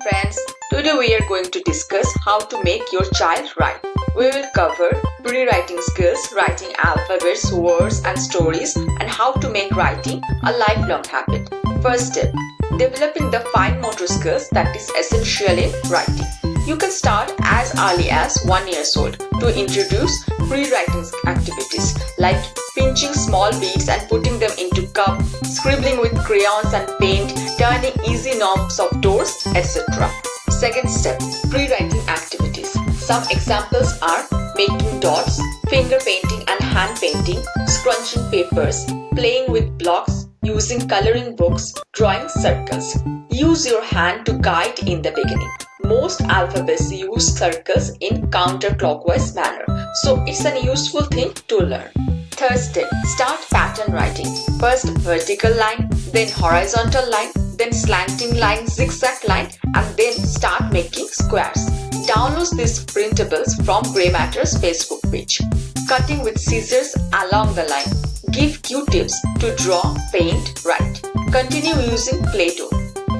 friends, today we are going to discuss how to make your child write. We will cover pre-writing skills, writing alphabets, words and stories, and how to make writing a lifelong habit. First step, developing the fine motor skills that is essential in writing. You can start as early as 1 year old to introduce pre-writing activities like pinching small beads and putting them into cup, scribbling with crayons and paint, turning easy knobs of doors, etc. Second step, pre-writing activities. Some examples are making dots, finger painting and hand painting, scrunching papers, playing with blocks, using coloring books, drawing circles. Use your hand to guide in the beginning. Most alphabets use circles in counterclockwise manner, so it's a useful thing to learn. Third step, start pattern writing. First vertical line, then horizontal line, then slanting line, zigzag line, and then start making squares. Download these printables from Grey Matter's Facebook page. Cutting with scissors along the line. Give cue tips to draw, paint, write. Continue using Play-Doh.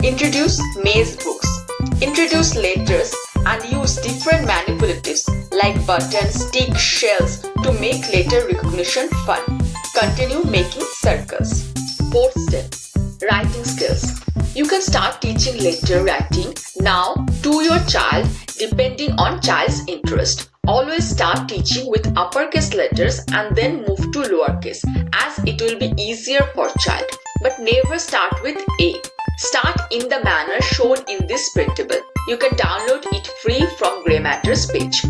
Introduce maze books. Introduce letters and use different manipulatives like buttons, stick, shells to make letter recognition fun. Continue making circles. Fourth step, writing skills. You can start teaching letter writing now to your child depending on child's interest. Always start teaching with uppercase letters and then move to lowercase as it will be easier for child. But never start with A. Start in the manner shown in this printable. You can download it free from Grey Matter's page.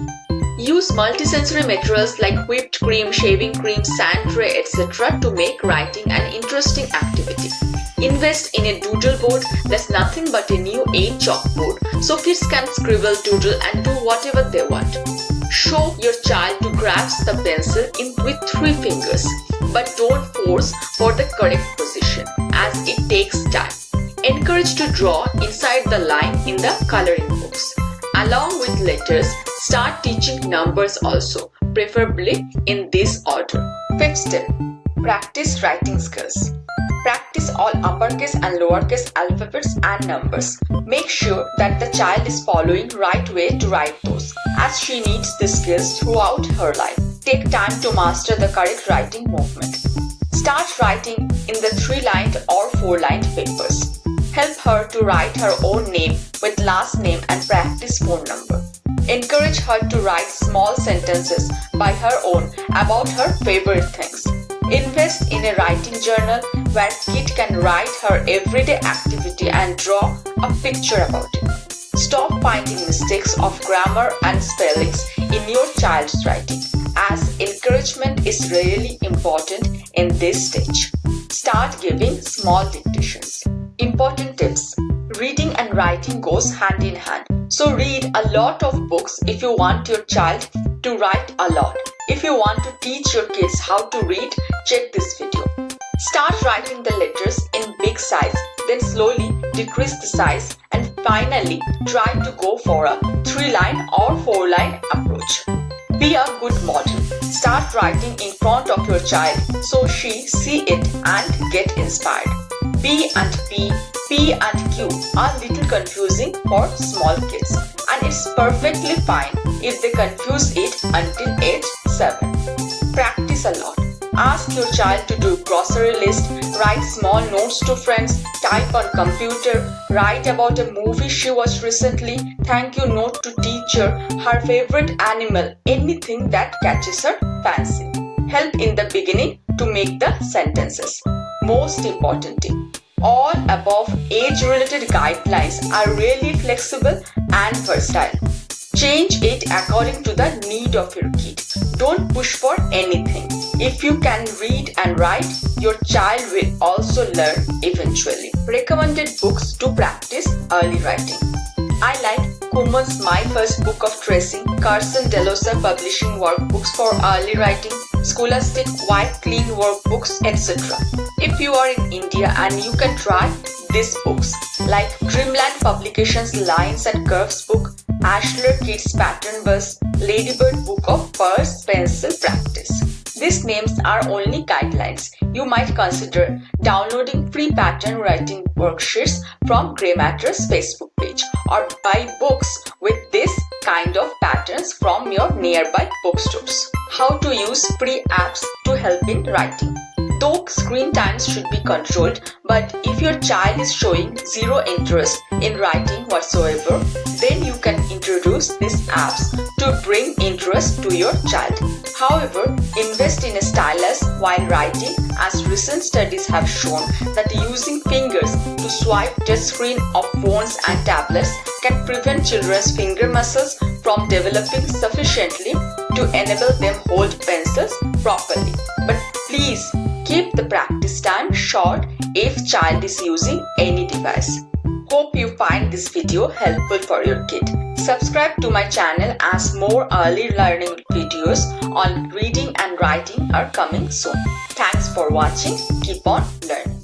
Use multisensory materials like whipped cream, shaving cream, sand tray, etc. to make writing an interesting activity. Invest in a doodle board that's nothing but a new 8 chalkboard so kids can scribble, doodle and do whatever they want. Show your child to grasp the pencil with 3 fingers, but don't force for the correct position as it takes time. Encourage to draw inside the line in the coloring books. Along with letters, start teaching numbers also, preferably in this order. Fifth step, practice writing skills. Practice all uppercase and lowercase alphabets and numbers. Make sure that the child is following right way to write those, as she needs these skills throughout her life. Take time to master the correct writing movement. Start writing in the 3-lined or 4-lined papers. Help her to write her own name with last name and practice phone number. Encourage her to write small sentences by her own about her favorite things. Invest in a writing journal where kid can write her everyday activity and draw a picture about it. Stop finding mistakes of grammar and spellings in your child's writing, as encouragement is really important in this stage. Start giving small dictations. Important tips. Reading and writing goes hand in hand. So read a lot of books if you want your child to write a lot. If you want to teach your kids how to read, check this video. Start writing the letters in big size, then slowly decrease the size and finally try to go for a 3-line or 4-line approach. Be a good model. Start writing in front of your child so she see it and get inspired. B and P, P and Q are little confusing for small kids, and it's perfectly fine if they confuse it until age 7. Practice a lot. Ask your child to do grocery list, write small notes to friends, type on computer, write about a movie she watched recently, thank you note to teacher, her favorite animal, anything that catches her fancy. Help in the beginning to make the sentences. Most importantly, all above age-related guidelines are really flexible and versatile. Change it according to the need of your kid. Don't push for anything. If you can read and write, your child will also learn eventually. Recommended books to practice early writing. I like Kuman's My First Book of Tracing, Carson DeLosa Publishing Workbooks for Early Writing, Scholastic White Clean Workbooks, etc. If you are in India and you can try these books like Dreamland Publications Lines and Curves book, Ashler Kids Pattern Bus, Ladybird Book of Purse Pencil Practice. These names are only guidelines. You might consider downloading free pattern writing worksheets from Grey Matter's Facebook page or buy books with this kind of patterns from your nearby bookstores. How to use free apps to help in writing. Though screen times should be controlled, but if your child is showing zero interest in writing whatsoever, then you can introduce these apps to bring interest to your child. However, invest in a stylus while writing, as recent studies have shown that using fingers to swipe touchscreen of phones and tablets can prevent children's finger muscles from developing sufficiently to enable them hold pencils properly. But please keep the practice time short if child is using any device. Hope you find this video helpful for your kid. Subscribe to my channel as more early learning videos on reading and writing are coming soon. Thanks for watching. Keep on learning.